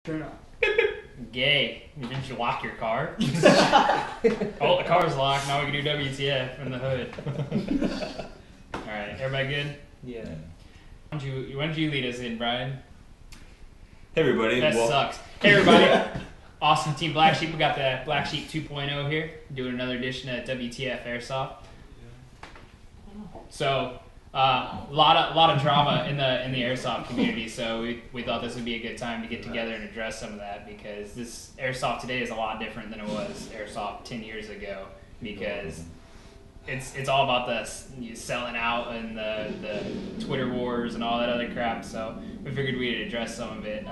Turn up. Gay. Didn't you lock your car? Oh, the car's locked. Now we can do WTF in the hood. Alright, everybody good? Yeah. Why don't you lead us in, Brian? Hey everybody. That sucks. Hey everybody. Awesome Team Black Sheep. We got the Black Sheep 2.0 here. Doing another edition of WTF Airsoft. So, a lot of drama in the airsoft community, so we thought this would be a good time to get together and address some of that, because this airsoft today is a lot different than it was airsoft 10 years ago, because it's all about the selling out and the Twitter wars and all that other crap. So we figured we'd address some of it.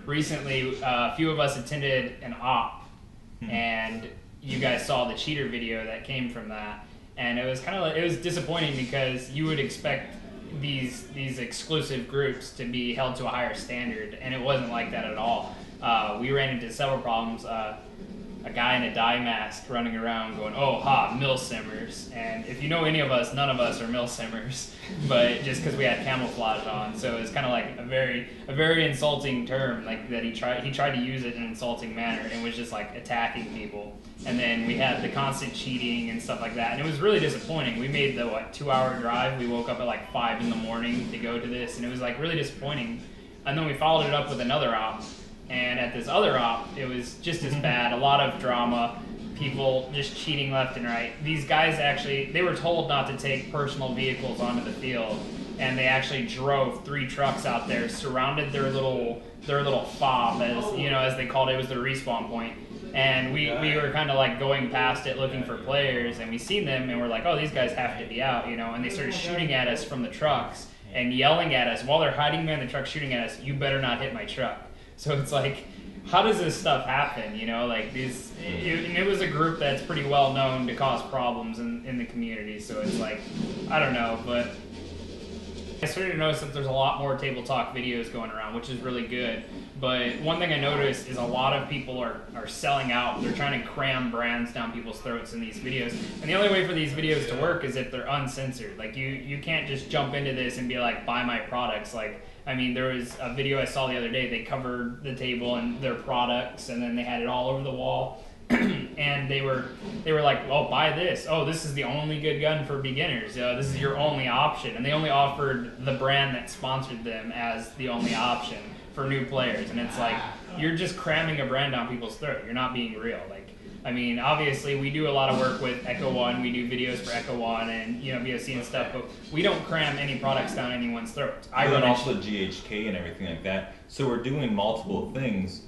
Recently, a few of us attended an op, and you guys saw the cheater video that came from that. And it was it was disappointing, because you would expect these exclusive groups to be held to a higher standard, and it wasn't like that at all. We ran into several problems. A guy in a dye mask running around going, "Oh ha, milsimmers," and if you know any of us, none of us are milsimmers, but just because we had camouflage on, so it's kind of like a very insulting term, like that he tried to use it in an insulting manner, and was just like attacking people. And then we had the constant cheating and stuff like that, and it was really disappointing. We made the 2-hour drive. We woke up at like 5 in the morning to go to this, and it was like really disappointing. And then we followed it up with another op. And at this other op, it was just as bad. A lot of drama, people just cheating left and right. These guys they were told not to take personal vehicles onto the field, and they actually drove 3 trucks out there, surrounded their little fob, as they called it. It was their respawn point. And we were kind of like going past it looking for players, and we seen them, and we're like, oh, these guys have to be out, and they started shooting at us from the trucks and yelling at us while they're hiding behind the truck, shooting at us, "You better not hit my truck." So it's like, how does this stuff happen? It was a group that's pretty well known to cause problems in the community. So it's like, I don't know, but I started to notice that there's a lot more table talk videos going around, which is really good. But one thing I noticed is a lot of people are selling out. They're trying to cram brands down people's throats in these videos. And the only way for these videos to work is if they're uncensored. Like, you can't just jump into this and be like, buy my products. There was a video I saw the other day. They covered the table and their products, and then they had it all over the wall. And they were like, "Oh, buy this. Oh, this is the only good gun for beginners. This is your only option." And they only offered the brand that sponsored them as the only option for new players. And it's like, you're just cramming a brand down people's throat. You're not being real. Obviously, we do a lot of work with Echo One. We do videos for Echo One and VOC and stuff, but we don't cram any products down anyone's throat. And also GHK and everything like that. So we're doing multiple things,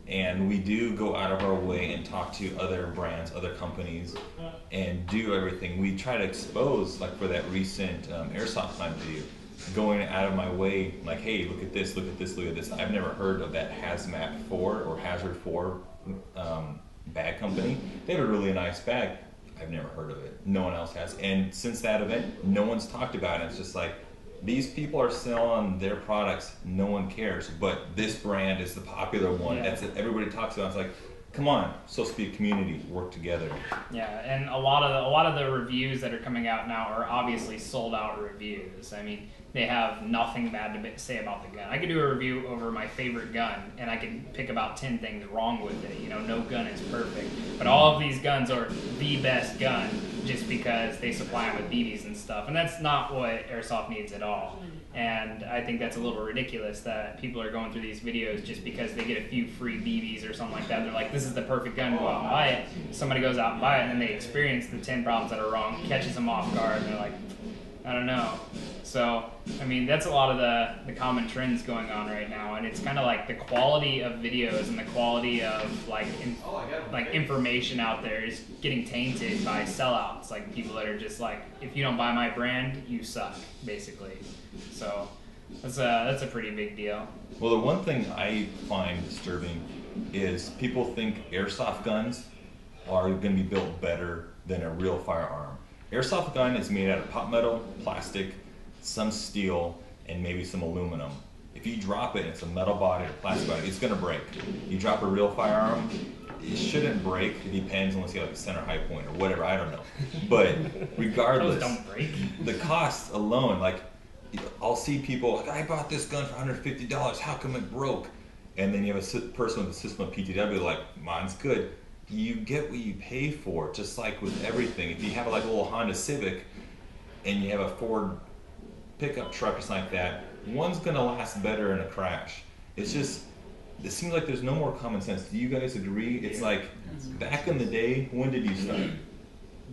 and we do go out of our way and talk to other brands, other companies, and do everything. We try to expose, like for that recent Airsoft Climb video, going out of my way, like, hey, look at this, look at this, look at this. I've never heard of that Hazmat 4 or Hazard 4 bag company. They have a really nice bag. I've never heard of it. No one else has. And since that event, no one's talked about it. It's just like, these people are selling their products. No one cares. But this brand is the popular one. Yeah. That's it. Everybody talks about it. It's like, come on, it's supposed to be a community. Work together. Yeah, and a lot of the reviews that are coming out now are obviously sold out reviews. They have nothing bad to say about the gun. I could do a review over my favorite gun, and I could pick about 10 things wrong with it. No gun is perfect, but all of these guns are the best gun just because they supply them with BBs and stuff, and that's not what Airsoft needs at all. And I think that's a little ridiculous that people are going through these videos just because they get a few free BBs or something like that. They're like, this is the perfect gun, go out and buy it. Somebody goes out and buy it, and then they experience the 10 problems that are wrong, catches them off guard, and they're like, I don't know. So, that's a lot of the common trends going on right now, and it's kind of like the quality of videos and the quality of information out there is getting tainted by sellouts, like people that are just like, if you don't buy my brand, you suck, basically. So that's a pretty big deal. Well, the one thing I find disturbing is people think airsoft guns are going to be built better than a real firearm. Airsoft gun is made out of pot metal, plastic, some steel, and maybe some aluminum. If you drop it and it's a metal body or plastic body, it's going to break. You drop a real firearm, it shouldn't break. It depends unless you have like a center high point or whatever, I don't know. But regardless, those don't break. The cost alone, like, I'll see people like, I bought this gun for $150, how come it broke? and then you have a person with a system of PTW like, mine's good. You get what you pay for, just like with everything. If you have like a little Honda Civic and you have a Ford pickup truck or something like that, one's gonna last better in a crash. It's just, it seems like there's no more common sense. Do you guys agree? It's like, back in the day, when did you start?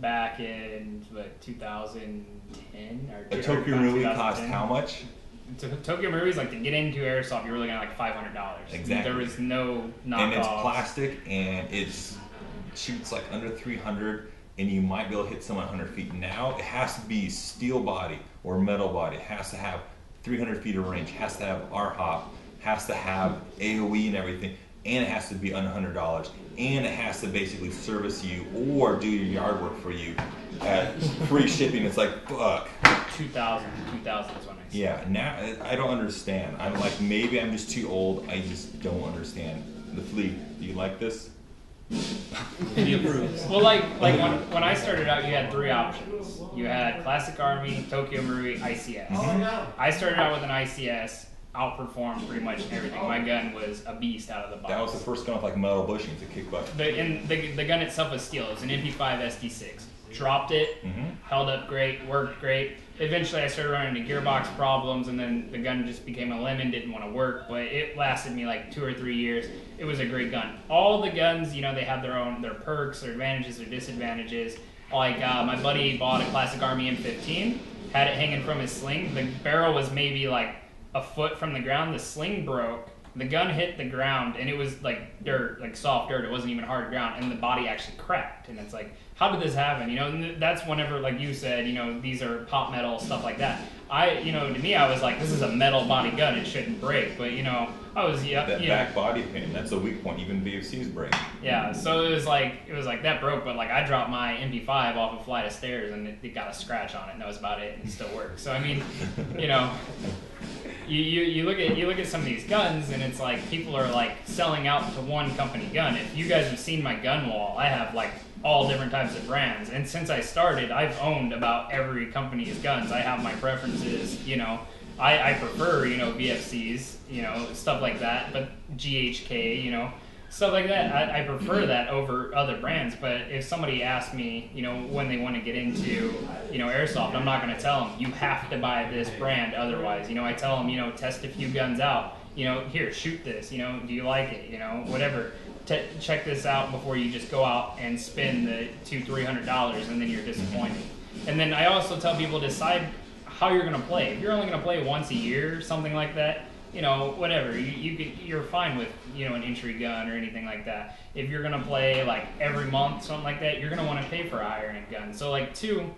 Back in, what, 2010? A Tokyo Marui cost how much? Tokyo Marui's, like, to get into Airsoft, you're looking at like $500. Exactly. There was no knockoff. And it's plastic, and it's shoots like under 300, and you might be able to hit someone 100 feet. Now, it has to be steel body or metal body. It has to have 300 feet of range, has to have RHOP, has to have AOE and everything, and it has to be under $100, and it has to basically service you or do your yard work for you at free shipping. It's like, fuck. 2000 is when I started. Yeah, now I don't understand. I'm like, maybe I'm just too old. I just don't understand. The Flea, do you like this? He approves. Well, like when I started out, you had 3 options. You had Classic Army, Tokyo Marui, ICS. I started out with an ICS, outperformed pretty much everything. My gun was a beast out of the box. That was the first gun with like metal bushings to kick butt. The gun itself was steel. It was an MP5 SD6. Dropped it, held up great, worked great. Eventually I started running into gearbox problems, and then the gun just became a lemon, didn't want to work, but it lasted me like 2 or 3 years. It was a great gun. All the guns, you know, they have their perks, their advantages, their disadvantages. Like my buddy bought a Classic Army M15, had it hanging from his sling. The barrel was maybe like a foot from the ground. The sling broke. The gun hit the ground, and it was like dirt, like soft dirt. It wasn't even hard ground, and the body actually cracked. And it's like, how did this happen? You know, and that's whenever, like you said, you know, these are pop metal, stuff like that. You know, to me, I was like, this is a metal body gun. It shouldn't break. But, you know, I was, that back body pin, that's a weak point. Even VFCs break. Yeah, so it was like that broke, but like I dropped my MP5 off a flight of stairs, and it got a scratch on it, and that was about it, and it still works. So I mean, you know. You look at some of these guns, and it's like people are like selling out to one company gun. If you guys have seen my gun wall, I have like all different types of brands, and since I started, I've owned about every company's guns. I have my preferences, you know. I prefer, you know, VFCs, you know, stuff like that, but GHK, you know, stuff like that. I prefer that over other brands. But if somebody asks me, you know, when they want to get into, you know, Airsoft, I'm not going to tell them, you have to buy this brand otherwise. You know, I tell them, you know, test a few guns out. You know, here, shoot this. You know, do you like it? You know, whatever. Check this out before you just go out and spend the $200-300 and then you're disappointed. And then I also tell people, decide how you're going to play. If you're only going to play once a year, something like that, you know, whatever, you're fine with, you know, an entry gun or anything like that. If you're gonna play like every month, something like that, you're gonna want to pay for a higher end gun. So like, 2,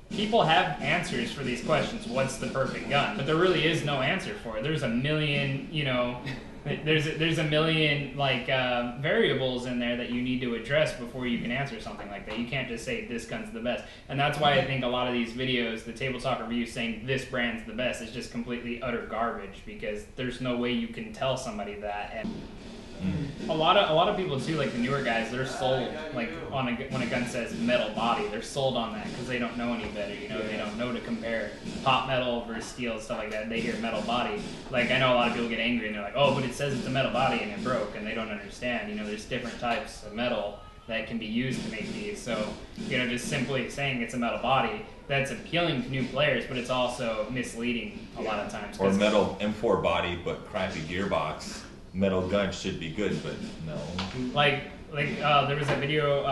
people have answers for these questions. What's the perfect gun? But there really is no answer for it. There's a million, you know, there's a million like variables in there that you need to address before you can answer something like that. You can't just say this gun's the best. And that's why I think a lot of these videos, the Table Talk review saying this brand's the best, is just completely utter garbage, because there's no way you can tell somebody that. And a lot of people too, like the newer guys, they're sold like when a gun says metal body, they're sold on that because they don't know any better. You know, they don't know to compare pop metal versus steel, stuff like that. They hear metal body. Like I know a lot of people get angry and they're like, oh, but it says it's a metal body and it broke, and they don't understand. You know, there's different types of metal that can be used to make these. So, you know, just simply saying it's a metal body, that's appealing to new players, but it's also misleading a lot of times. Or metal M4 body but crappy gearbox. Metal gun should be good, but no. Like there was a video,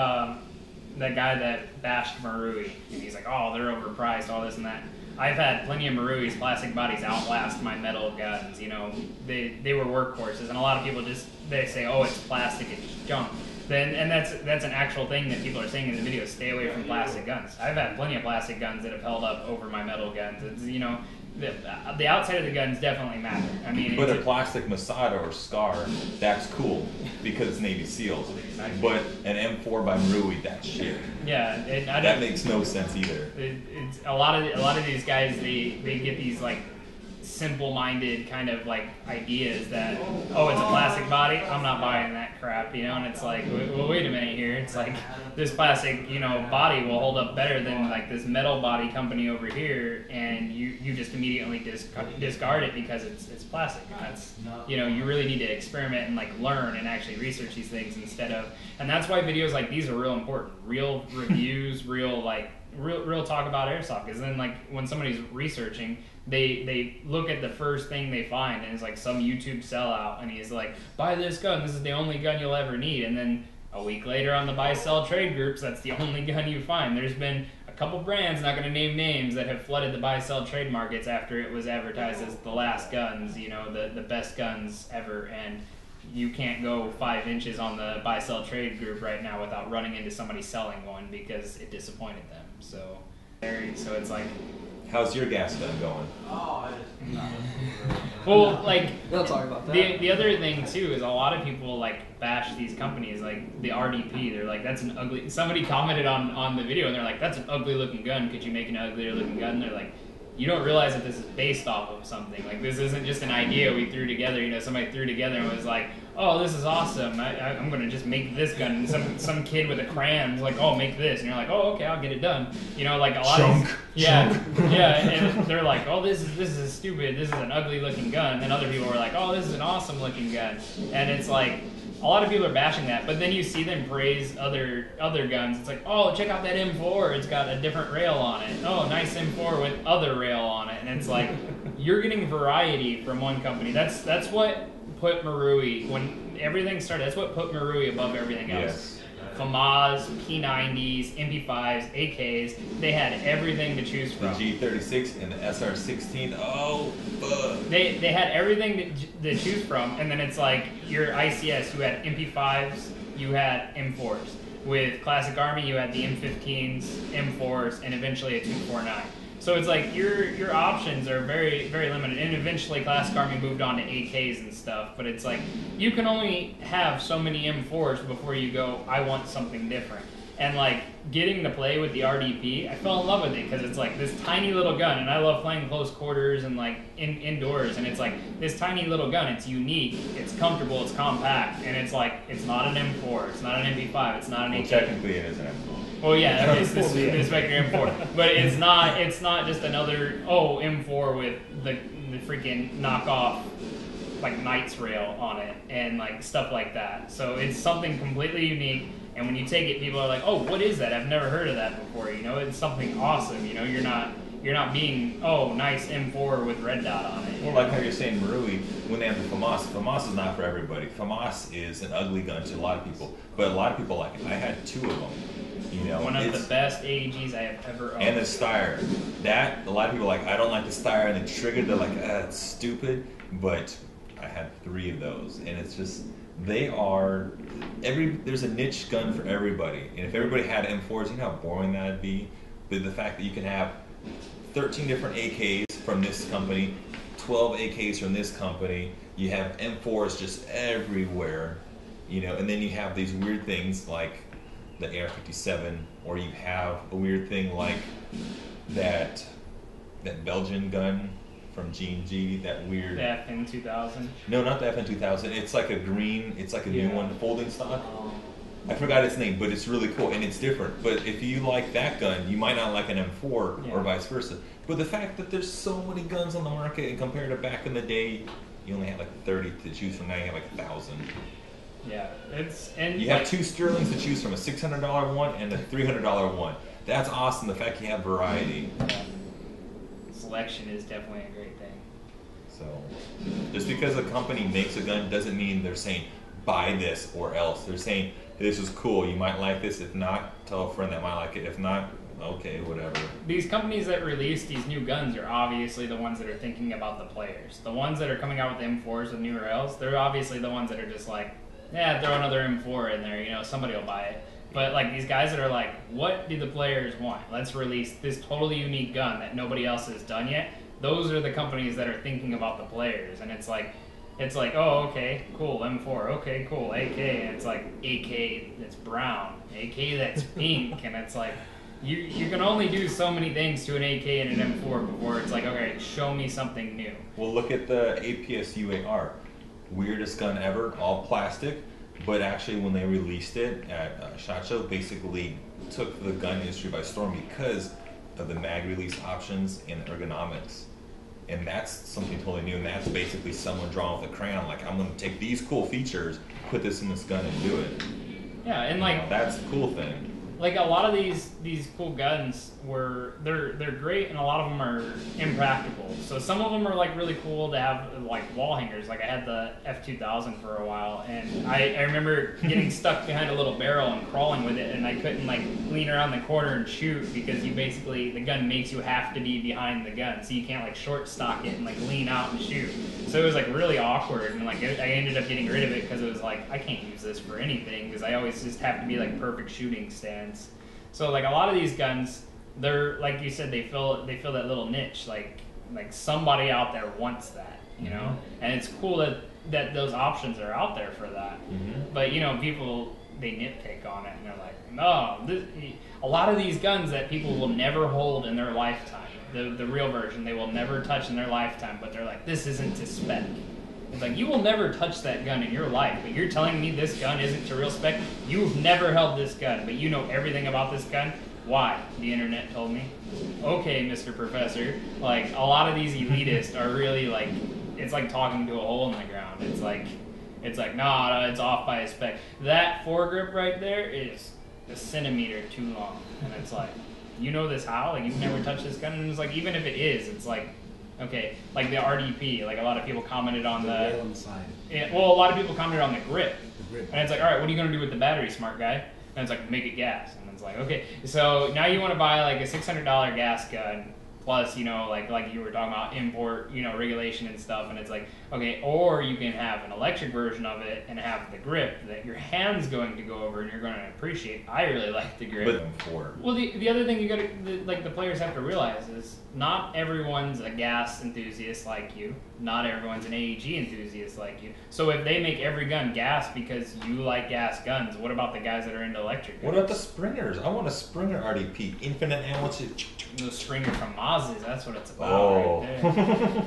that guy that bashed Marui, and he's like, oh, they're overpriced, all this and that. I've had plenty of Marui's plastic bodies outlast my metal guns. You know, they were workhorses, and a lot of people they say, oh, it's plastic, it's junk. And that's an actual thing that people are saying in the video. Stay away from plastic guns. I've had plenty of plastic guns that have held up over my metal guns. It's, you know, the outside of the guns definitely matter. I mean, but a plastic Masada or Scar, that's cool because it's Navy SEALs. But an M4 by Marui, that's shit. Yeah, that makes no sense either. It's a lot of these guys. They get these like simple-minded kind of like ideas that, oh, it's a plastic body, I'm not buying that crap, you know. And it's like, well, wait a minute here. It's like this plastic, you know, body will hold up better than like this metal body company over here, and you just immediately discard it because it's plastic. And that's, you know, you really need to experiment and like learn and actually research these things instead of, and that's why videos like these are real important. Real reviews, real talk about airsoft, because then like when somebody's researching, they look at the first thing they find, and it's like some YouTube sellout, and he's like, buy this gun, this is the only gun you'll ever need. And then a week later on the buy sell trade groups, that's the only gun you find. There's been a couple brands, not going to name names, that have flooded the buy sell trade markets after it was advertised as the last guns, you know, the best guns ever. And you can't go 5 inches on the buy sell trade group right now without running into somebody selling one because it disappointed them. So it's like, how's your gas gun going? well, like, we'll talk about that. The other thing too is a lot of people like bash these companies, like the RDP. They're like, that's an ugly. Somebody commented on the video and they're like, that's an ugly looking gun. Could you make an uglier looking gun? And they're like, you don't realize that this is based off of something. Like, this isn't just an idea we threw together. You know, somebody threw together and was like, oh, this is awesome. I'm going to just make this gun. And some kid with a crayon like, oh, make this. And you're like, oh, okay, I'll get it done. You know, like a lot of these, yeah, and they're like, oh, this is stupid. This is an ugly looking gun. And then other people are like, oh, this is an awesome looking gun. And it's like, a lot of people are bashing that, but then you see them praise other guns. It's like, oh, check out that M4. It's got a different rail on it. Oh, nice M4 with other rail on it. And it's like, you're getting variety from one company. That's what put Marui, when everything started, that's what put Marui above everything else. Yes. FAMAS, P90s, MP5s, AKs, they had everything to choose The from. G36 and the SR16, oh, fuck. They had everything to choose from, and then it's like your ICS, you had MP5s, you had M4s. With Classic Army, you had the M15s, M4s, and eventually a 249. So it's like your options are very, very limited. And eventually Classic Army moved on to AKs and stuff, but it's like you can only have so many M4s before you go, I want something different. And like getting to play with the RDP, I fell in love with it because it's like this tiny little gun, and I love playing close quarters and like indoors, and it's like this tiny little gun, it's unique, it's comfortable, it's compact, and it's like, it's not an M4, it's not an MP5, it's not an AK. Technically it is an M4. Well, yeah, it's this Spectre M4, but it's not just another M4 with the freaking knockoff like Knights rail on it and like stuff like that. So it's something completely unique, and when you take it, people are like, oh, what is that? I've never heard of that before. You know, it's something awesome. You know, you're not being, oh, nice M4 with red dot on it. Well, like how you're saying, Marui, when they have the FAMAS is not for everybody. FAMAS is an ugly gun to a lot of people, but a lot of people like it. I had 2 of them. You know, one of the best AEGs I have ever owned. And the Steyr. That, a lot of people are like, I don't like the Steyr, and the trigger, they're like, it's stupid. But I had 3 of those, and it's just, there's a niche gun for everybody. And if everybody had M4s, you know how boring that'd be? But the fact that you can have 13 different AKs from this company, 12 AKs from this company, you have M4s just everywhere, you know, and then you have these weird things like the AR-57, or you have a weird thing like that Belgian gun from G&G, that weird... The FN2000? No, not the FN2000. It's like a green, it's like a new one, folding stock. I forgot its name, but it's really cool, and it's different. But if you like that gun, you might not like an M4 or vice versa. But the fact that there's so many guns on the market, and compared to back in the day, you only had like 30 to choose from, now you have like 1,000. Yeah, you have 2 Sterlings to choose from, a $600 one and a $300 one. That's awesome, the fact you have variety. Yeah. Selection is definitely a great thing. So, just because a company makes a gun doesn't mean they're saying, buy this or else. They're saying, this is cool, you might like this, if not, tell a friend that might like it, if not, okay, whatever. These companies that release these new guns are obviously the ones that are thinking about the players. The ones that are coming out with M4s with new rails, they're obviously the ones that are just like, yeah, throw another M4 in there, you know, somebody will buy it. But like these guys that are like, what do the players want? Let's release this totally unique gun that nobody else has done yet. Those are the companies that are thinking about the players. And it's like, oh, okay, cool, M4, okay, cool, AK. And it's like, AK that's brown, AK that's pink. And it's like, You can only do so many things to an AK and an M4 before it's like, okay, show me something new. Well, look at the APS UAR. Weirdest gun ever, all plastic. But actually, when they released it at SHOT Show, basically took the gun industry by storm because of the mag release options and ergonomics. And that's something totally new. And that's basically someone drawing with a crayon, like, I'm going to take these cool features, put this in this gun, and do it. Yeah, and like that's the cool thing. Like a lot of these cool guns they're great, and a lot of them are impractical. So some of them are like really cool to have like wall hangers. Like I had the F2000 for a while, and I remember getting stuck behind a little barrel and crawling with it, and I couldn't like lean around the corner and shoot because the gun makes you have to be behind the gun, so you can't like short stock it and like lean out and shoot. So it was like really awkward, and like I ended up getting rid of it because it was like I can't use this for anything because I always just have to be like perfect shooting stance. So like a lot of these guns, they're like you said, they fill that little niche. Like somebody out there wants that, you know, and it's cool that those options are out there for that. Mm-hmm. But you know, people they nitpick on it and they're like, no, a lot of these guns that people will never hold in their lifetime. The real version they will never touch in their lifetime, but they're like, this isn't to spec. It's like, you will never touch that gun in your life, but you're telling me this gun isn't to real spec? You've never held this gun, but you know everything about this gun? Why? The internet told me. Okay, Mr. Professor. Like, a lot of these elitists are really like, it's like talking to a hole in the ground. It's like, no, it's off by a spec. That foregrip right there is a centimeter too long. And it's like, you know this how? Like, you've never touched this gun? And it's like, even if it is, it's like, okay, like the RDP, like a lot of people commented on the rail inside. Yeah, well, a lot of people commented on the grip. The grip. And it's like, all right, what are you going to do with the battery, smart guy? And it's like, make it gas. And it's like, okay, so now you want to buy like a $600 gas gun plus, you know, like you were talking about import, you know, regulation and stuff. And it's like, okay, or you can have an electric version of it and have the grip that your hand's going to go over and you're going to appreciate. I really like the grip. Well, the other thing the players have to realize is not everyone's a gas enthusiast like you. Not everyone's an AEG enthusiast like you. So if they make every gun gas because you like gas guns, what about the guys that are into electric guns? What about the Springers? I want a Springer RDP. Infinite ammo. The Springer from Maz's, that's what it's about right there.